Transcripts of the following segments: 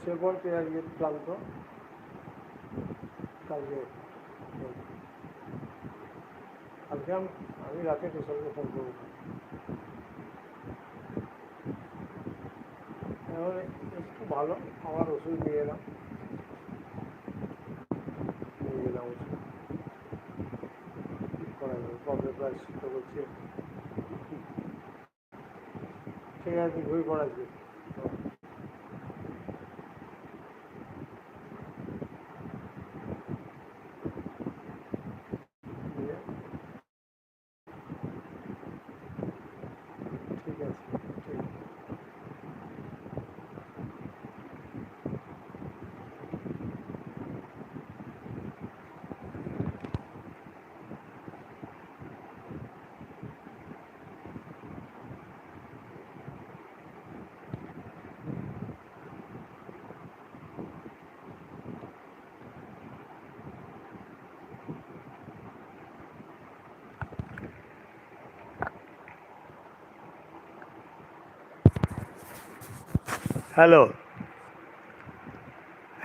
সে বলতে আজকে ক্লান্ত কালকে কালকে আমি রাতে কুশলকে ফোন করব। এখন একটু ভালো, আমার ওষুধ নিয়ে এলাম ওষুধ ঠিক করা যাবে, কবে প্রায় সিদ্ধ করছে। ঠিক আছে, ঘুরে পড়াচ্ছি। ঠিক আছে, ঠিক আছে।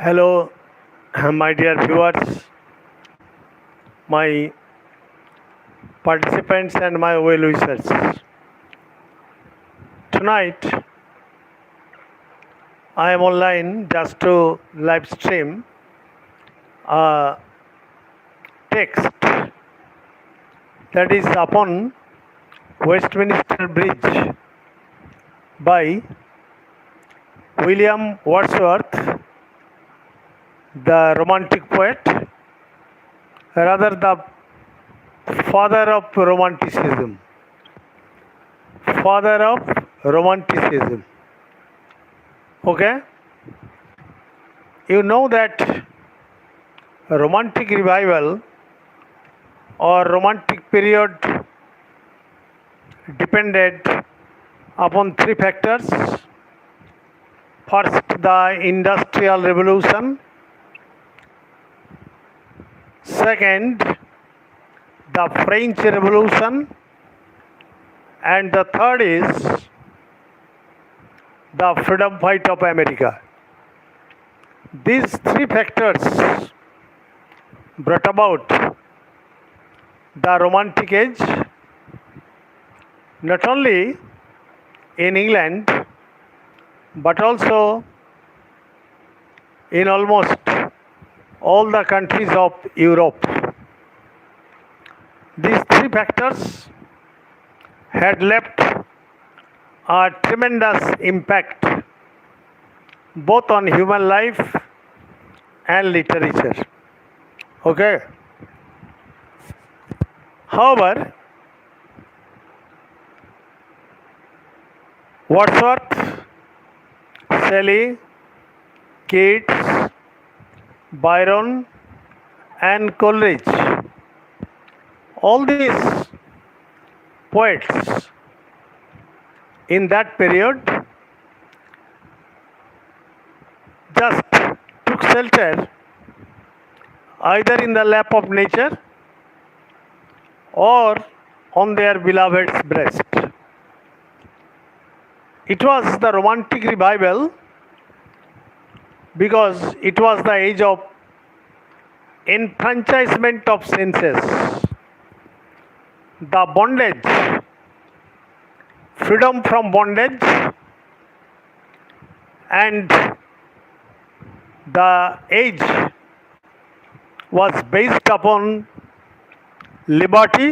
Hello, my dear viewers, my participants and my well wishers. Tonight, I am online just to live stream a text that is Upon Westminster Bridge by William Wordsworth, the romantic poet, rather the father of romanticism. Father of romanticism. Okay? You know that romantic revival or romantic period depended upon three factors. First, the Industrial Revolution. Second, the French Revolution. And the third is the freedom fight of America. These three factors brought about the Romantic Age, not only in England but also in almost all the countries of Europe. These three factors had left a tremendous impact both on human life and literature. Okay? However, Wordsworth, Shelley, Keats, Byron and Coleridge, all these poets in that period just took shelter either in the lap of nature or on their beloved's breast. It was the romantic revival because it was the age of enfranchisement of senses, the bondage, freedom from bondage, and the age was based upon liberty,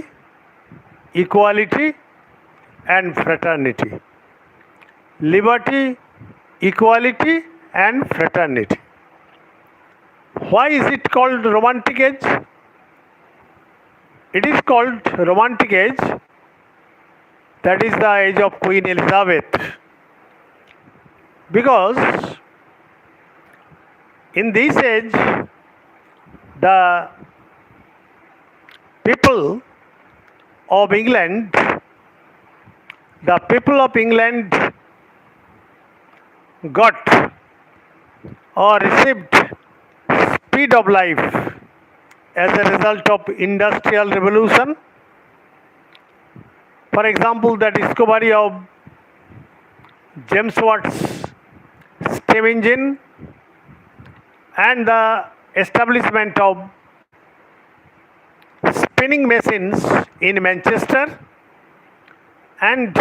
equality, and fraternity. Liberty, equality, and fraternity. Why is it called Romantic Age? It is called Romantic Age, that is the age of Queen Elizabeth, because in this age the people of England got or received speed of life as a result of Industrial Revolution. For example, the discovery of James Watt's steam engine and the establishment of spinning machines in Manchester, and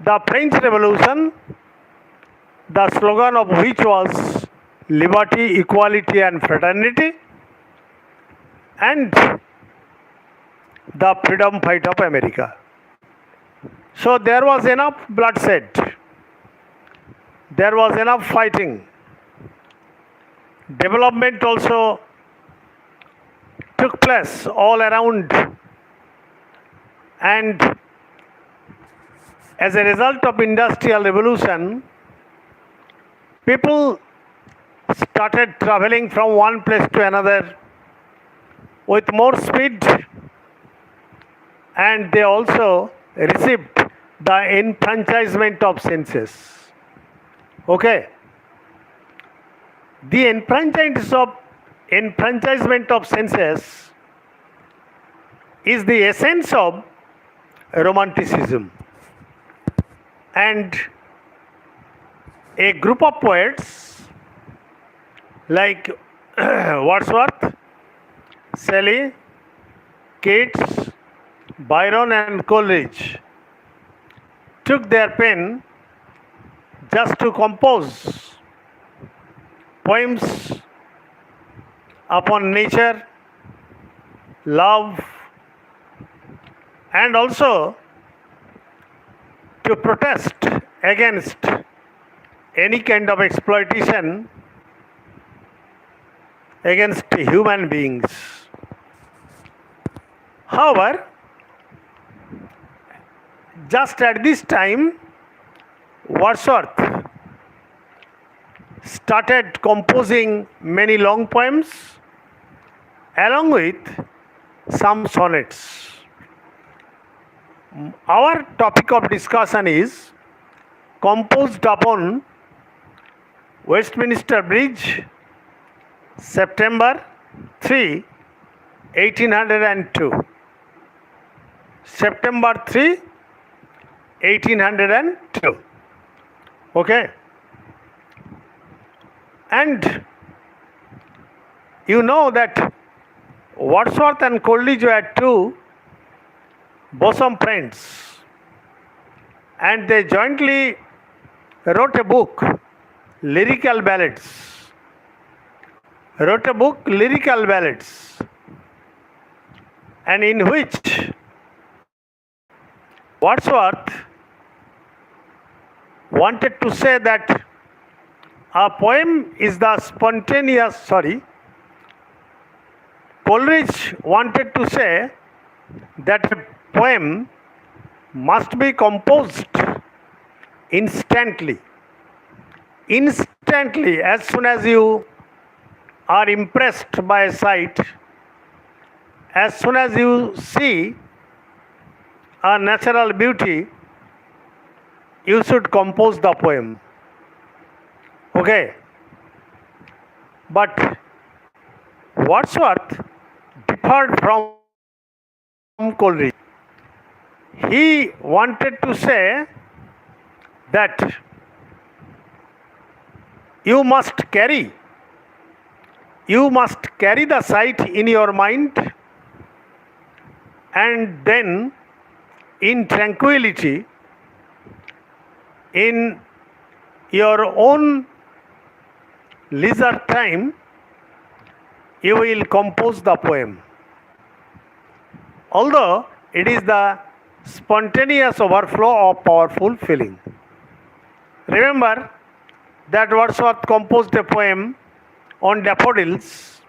the French Revolution, the slogan of which was liberty, equality, and fraternity, and the freedom fight of America. So there was enough bloodshed, there was enough fighting. Development also took place all around, and as a result of industrial revolution, people started traveling from one place to another with more speed, and they also received the enfranchisement of senses. Okay. The enfranchisement of senses is the essence of Romanticism. And a group of poets like Wordsworth, Shelley, Keats, Byron, and Coleridge took their pen just to compose poems upon nature, love, and also to protest against any kind of exploitation against human beings. However, just at this time, Wordsworth started composing many long poems along with some sonnets. Our topic of discussion is composed upon Westminster Bridge, September 3, 1802. September 3, 1802. Okay. And you know that Wordsworth and Coleridge were two bosom friends, and they jointly wrote a book, Lyrical Ballads. And in which Wordsworth wanted to say that a poem is the Coleridge wanted to say that a poem must be composed instantly. Instantly, as soon as you are impressed by a sight, as soon as you see a natural beauty, you should compose the poem. Okay. But Wordsworth differed from Coleridge. He wanted to say that you must carry the sight in your mind, and then in tranquility, in your own leisure time, you will compose the poem. Although it is the spontaneous overflow of powerful feeling. Remember that Wordsworth composed a poem on daffodils.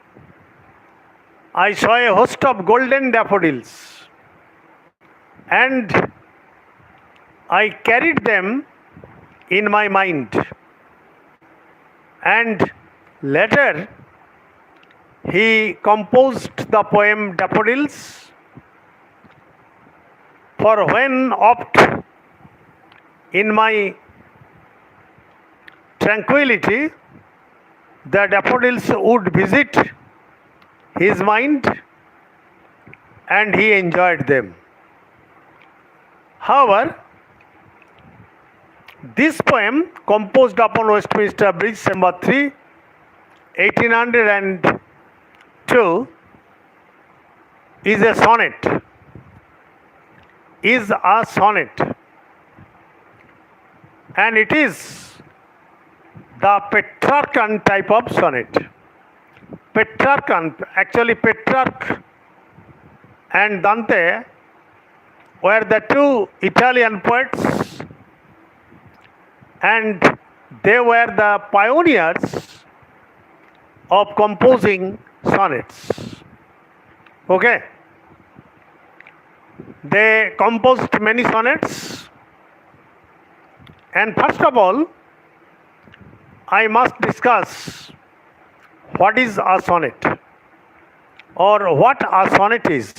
I saw a host of golden daffodils, and I carried them in my mind. And later, he composed the poem Daffodils, for when oft in my tranquility the daffodils would visit his mind, and he enjoyed them. However, this poem, composed upon Westminster Bridge, September 3, 1802 is a sonnet. Is a sonnet, and it is the Petrarchan type of sonnet. Petrarchan, actually Petrarch and Dante were the two Italian poets, and they were the pioneers of composing sonnets. Okay? They composed many sonnets, and first of all, I must discuss what is a sonnet or what a sonnet is.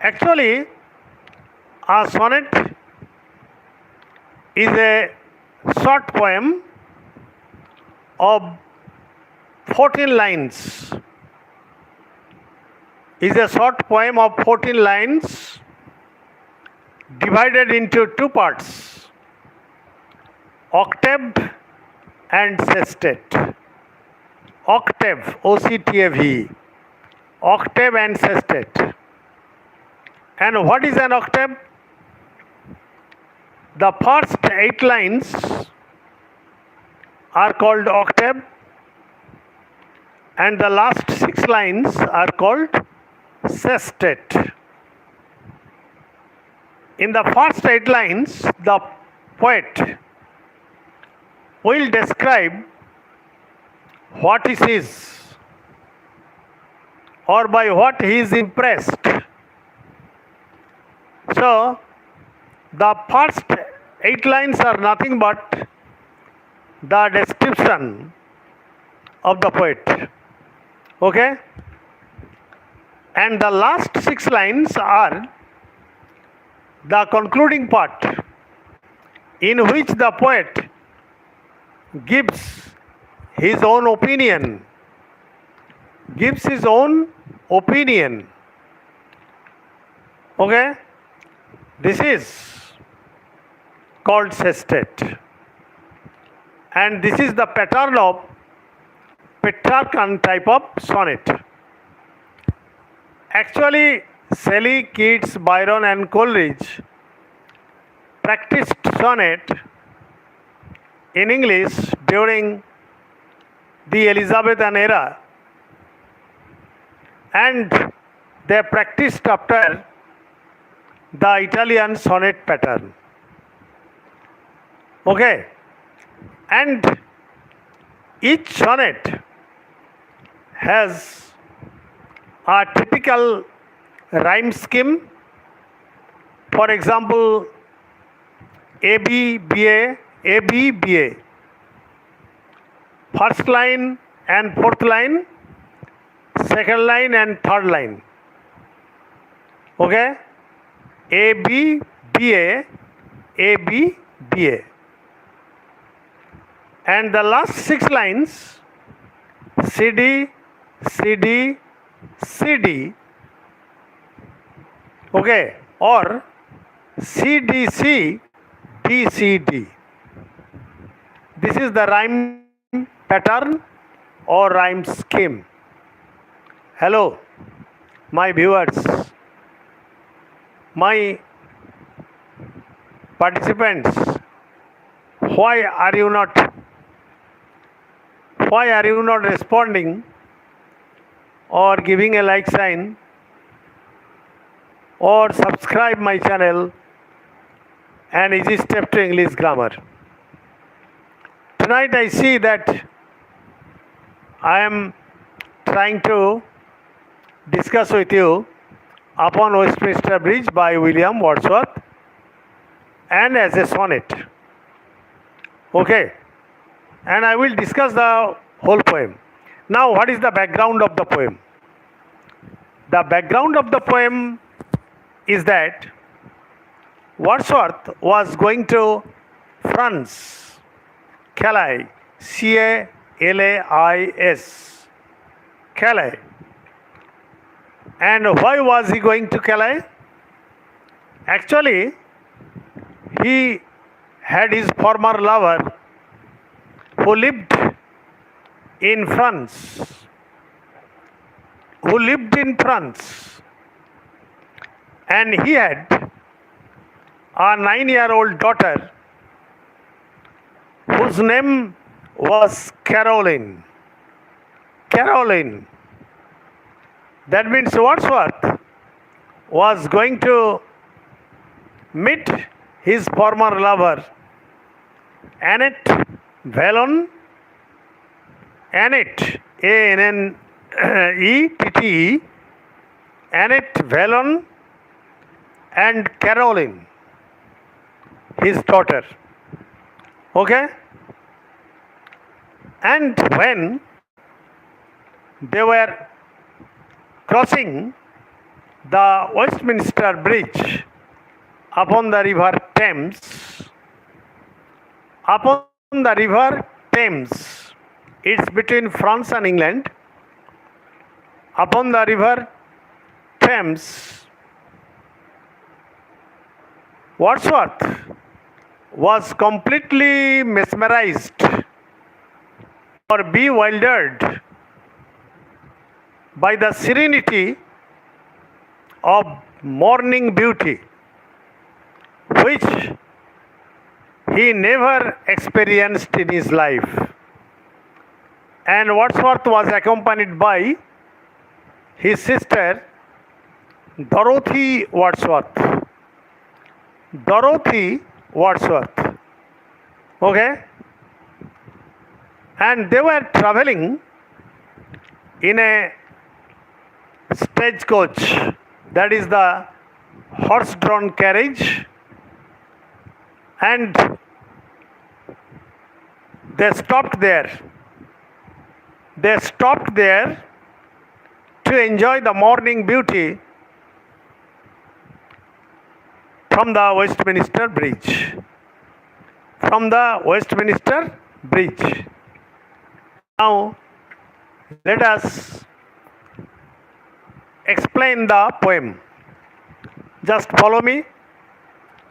Actually, a sonnet is a short poem of 14 lines. Is a short poem of 14 lines divided into two parts, octave and sestet. Octave, O-C-T-A-V, octave and sestet. And what is an octave? The first 8 lines are called octave, and the last 6 lines are called sestet. In the first 8 lines, the poet will describe what he sees or by what he is impressed. So, the first 8 lines are nothing but the description of the poet. Okay? And the last 6 lines are the concluding part, in which the poet gives his own opinion. Gives his own opinion. Okay? This is called sestet. And this is the pattern of Petrarchan type of sonnet. Actually, Shelley, Keats, Byron and Coleridge practiced sonnet in English during the Elizabethan era, and they practiced after the Italian sonnet pattern. Okay? And each sonnet has a typical rhyme scheme. For example, AB, BA, AB, BA. First line and fourth line, second line and third line. Okay? AB, BA, AB, BA. And the last 6 lines, CD, CD, CD. Okay? Or CDC, DCD. This is the rhyme pattern or rhyme scheme. Hello, my viewers, my participants, why are you not responding or giving a like sign or subscribe my channel and Easy Step to English Grammar? Tonight I see that I am trying to discuss with you Upon Westminster Bridge by William Wordsworth, and as a sonnet. Okay? And I will discuss the whole poem. Now, what is the background of the poem? The background of the poem is that Wordsworth was going to France, Calais, C-A-L-A-I-S, Calais. And why was he going to Calais? Actually, he had his former lover who lived in France, who lived in France, and he had a 9-year-old daughter whose name was Caroline. Caroline. That means Wordsworth was going to meet his former lover, Annette Vallon, Annette, A-N-N-E-T-T-E, Annette Vallon and Caroline, his daughter. Okay? And when they were crossing the Westminster Bridge upon the river Thames, it's between France and England, upon the river Thames, Wordsworth was completely mesmerized or bewildered by the serenity of morning beauty, which he never experienced in his life. And Wordsworth was accompanied by his sister Dorothy Wordsworth. Dorothy Wordsworth. Okay? And they were traveling in a stagecoach, that is the horse-drawn carriage, and they stopped there. They stopped there to enjoy the morning beauty from the Westminster Bridge. From the Westminster Bridge. Now, let us explain the poem. Just follow me,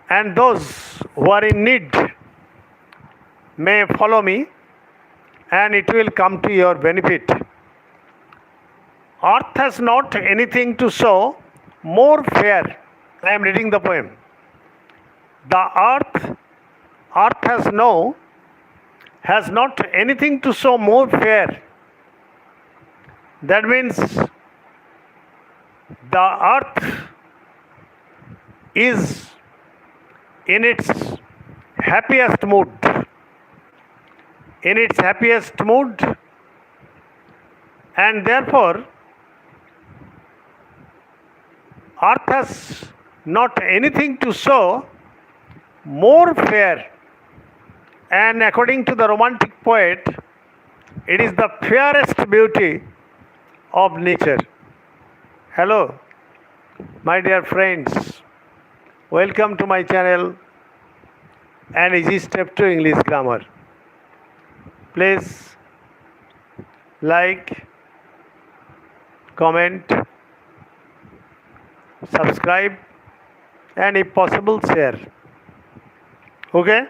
and those who are in need may follow me, and it will come to your benefit. Earth has not anything to show more fair. I am reading the poem. The earth has not anything to show more fair. That means the earth is in its happiest mood. In its happiest mood, and therefore earth has not anything to show more fair. And according to the romantic poet, it is the fairest beauty of nature. Hello, my dear friends. Welcome to my channel, An Easy Step to English Grammar. Please like, comment, subscribe, and if possible share. Okay?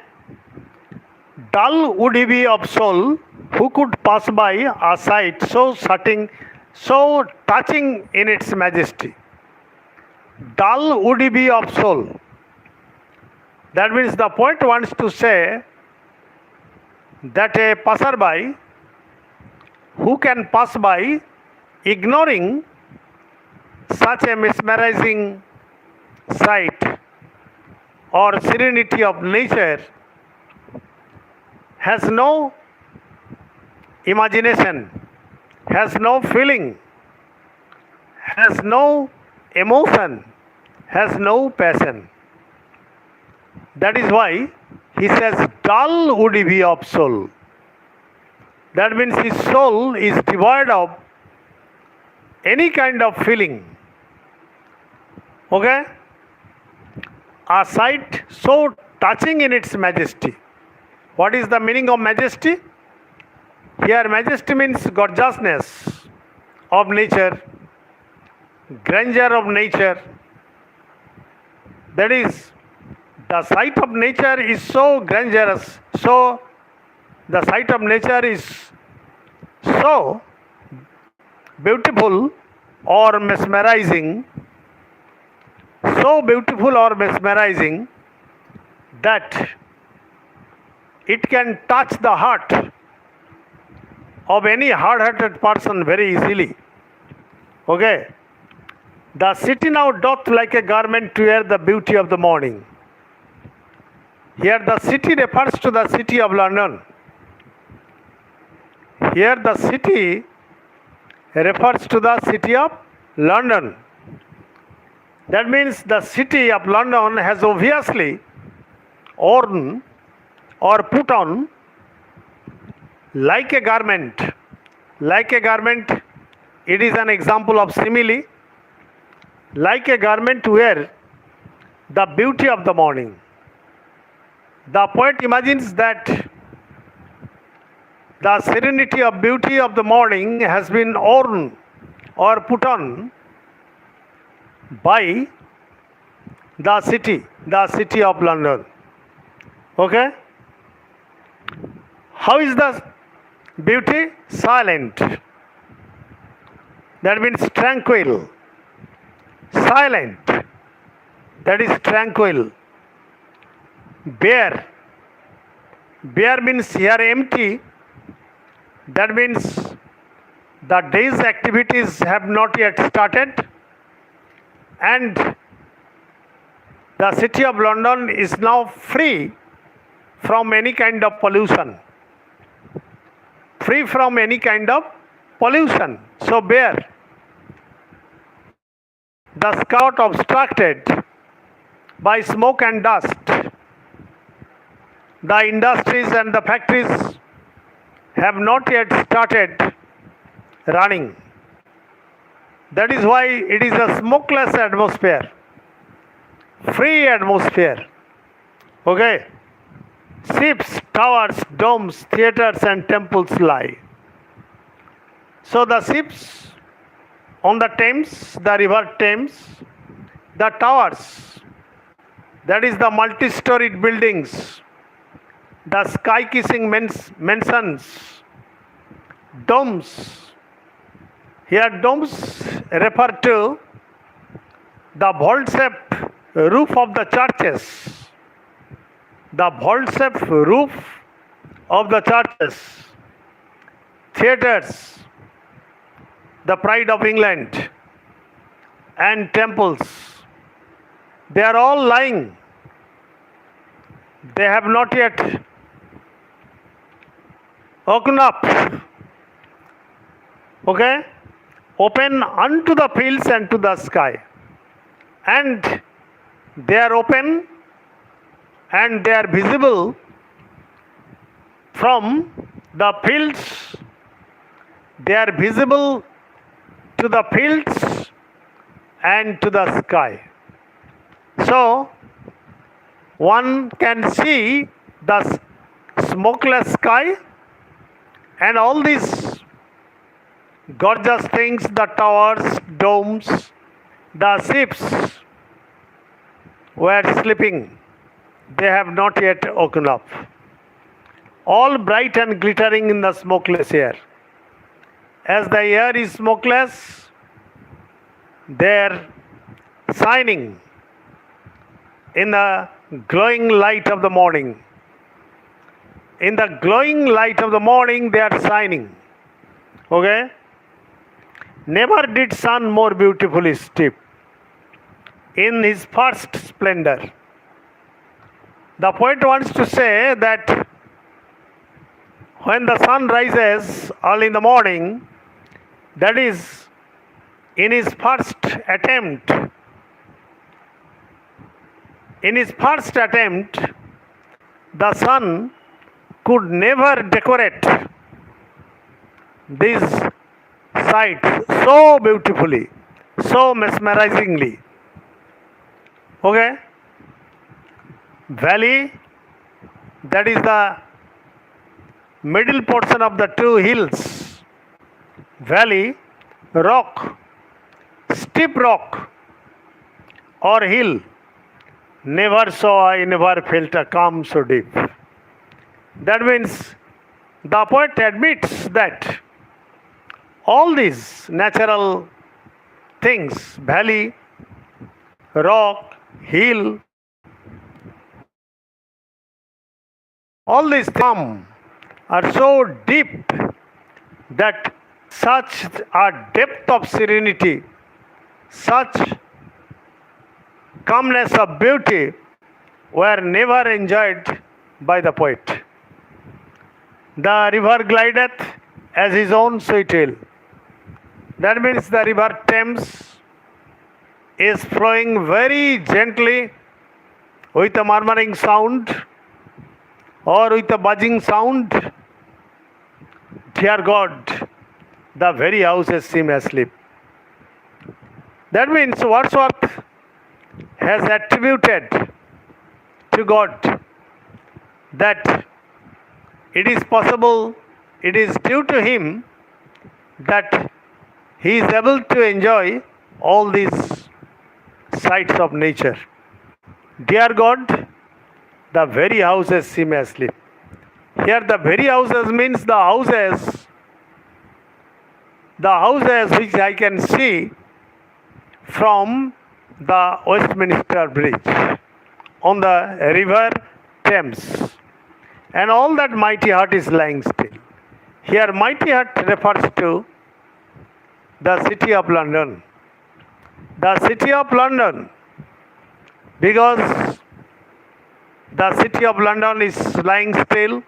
Dull would he be of soul who could pass by a sight so touching in its majesty. Dull would he be of soul. That means the poet wants to say that a passerby who can pass by ignoring such a mesmerizing sight or serenity of nature has no imagination, has no feeling, has no emotion, has no passion. That is why he says, dull would he be of soul. That means his soul is devoid of any kind of feeling. Okay? A sight so touching in its majesty. What is the meaning of majesty? Here, majesty means gorgeousness of nature, grandeur of nature. That is, the sight of nature is so grandiose, so the sight of nature is So beautiful or mesmerizing, so beautiful or mesmerizing that it can touch the heart of any hard-hearted person very easily. Okay. The city now doth like a garment to wear the beauty of the morning. Here the city refers to the city of London. Here the city refers to the city of London. That means the city of London has obviously worn or put on like a garment. Like a garment, it is an example of simile. Like a garment to wear the beauty of the morning. The poet imagines that the serenity of beauty of the morning has been worn or put on by the city of London. Okay? How is the beauty? Silent. That means tranquil. Silent. That is tranquil. Bare. Bare means here empty. That means the day's activities have not yet started, and the city of London is now free from any kind of pollution. Free from any kind of pollution. So bare. The sky not obstructed by smoke and dust. The industries and the factories have not yet started running. That is why it is a smokeless atmosphere, free atmosphere. Okay? Ships, towers, domes, theaters and temples lie. So the ships on the Thames, the river Thames, the towers, that is the multi-storied buildings, the sky-kissing mansions, domes. Here domes refer to the vault-shaped roof of the churches. The vault-shaped roof of the churches, theatres, the pride of England, and temples. They are all lying. They have not yet woken up. Okay? Open unto the fields and to the sky. And they are open and they are visible from the fields. They are visible to the fields and to the sky. So, one can see the smokeless sky and all these gorgeous things, the towers, domes, the ships were sleeping. They have not yet woken up. All bright and glittering in the smokeless air. As the air is smokeless, they are shining in the glowing light of the morning. In the glowing light of the morning, they are shining. Okay? Never did sun more beautifully steep in his first splendor. The poet wants to say that when the sun rises early in the morning, that is in his first attempt, the sun could never decorate these sights so beautifully, so mesmerizingly. Okay? Valley, that is the middle portion of the two hills. Valley, rock, steep rock or hill. Never saw I, never felt a calm so deep. That means the poet admits that all these natural things, valley, rock, hill, all these things are so deep that such a depth of serenity, such calmness of beauty were never enjoyed by the poet. The river glideth as his own sweet will. That means the river Thames is flowing very gently with a murmuring sound or with a buzzing sound. Dear God, the very houses seem asleep. That means Wordsworth has attributed to God that it is possible, it is due to him that he is able to enjoy all these sights of nature. Dear God, the very houses seem asleep. Here the very houses means the houses which I can see from the Westminster Bridge on the river Thames. And all that mighty heart is lying still. Here mighty heart refers to the city of London. The city of London, because the city of London is lying still,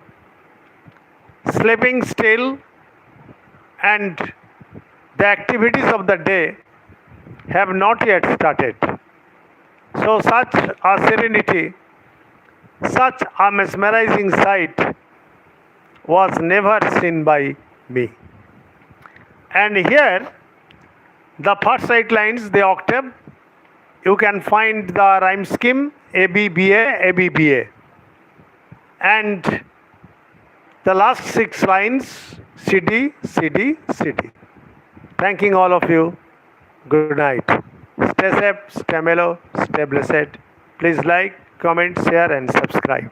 sleeping still, and the activities of the day have not yet started. So such a serenity, such a mesmerizing sight was never seen by me. And here, the first 8 lines, the octave, you can find the rhyme scheme ABBA, ABBA. And the last 6 lines CD, CD, CD. Thanking all of you. Good night. Stay safe, stay mellow, stay blessed. Please like, comment, share and subscribe.